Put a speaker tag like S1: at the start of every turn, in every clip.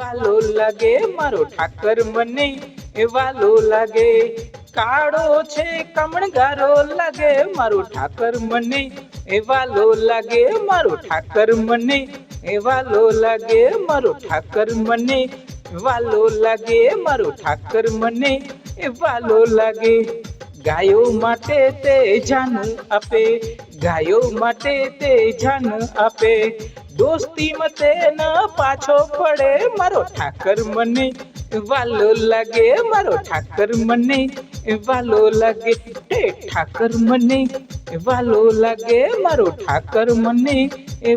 S1: વાલો લાગે મારો ઠાકર મને વાલો લાગે, કાળો છે કમણગારો લાગે મારો ઠાકર મને વાલો લાગે, મારો ઠાકર મને વાલો લાગે, મારો ઠાકર મને વાલો લાગે, મારો ઠાકર મને વાલો લાગે। ગાયો માટે તે જાન આપે, ગાયો માટે તે જાન આપે, દોસ્તી મતે ન પાછો પડે મારો ઠાકર મને વાલો લાગે, મારો ઠાકર મને વાલો લાગે, ઠાકર મને વાલો લાગે, મારો ઠાકર મને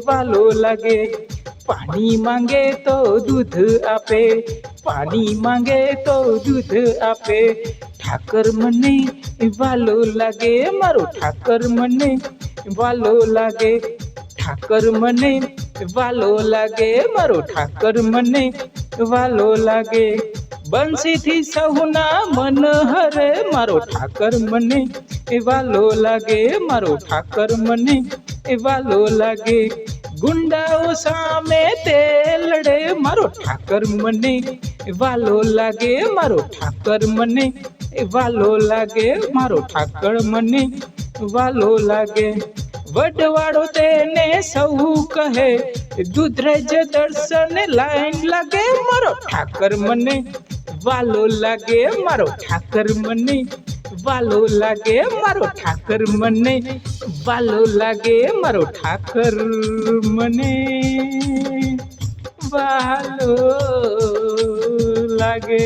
S1: વાલો લાગે। પાણી માંગે તો દૂધ આપે, પાણી માંગે તો દૂધ આપે, ઠાકર મને વાલો લાગે, મારો ઠાકર મને વાલો લાગે, ઠાકર મને વાલો લાગે, મારો ઠાકર મને વાલો લાગે। બંસીથી સૌના મન હરે મારો ઠાકર મને વાલો લાગે, મારો ઠાકર મને વાલો લાગે, ગુંડાઓ સામે તે લડે મારો ઠાકર મને વાલો લાગે, મારો ઠાકર મને વાલો લાગે, મારો ઠાકર મને વાલો લાગે। વડવાળો તેને સૌ કહે, દુધરેજ દર્શન લાઈન લાગે મારો ઠાકર મને વાલો લાગે, મારો ઠાકર મને વાલો લાગે, મારો ઠાકર મને વાલો લાગે, મારો ઠાકર મને વાલો લાગે।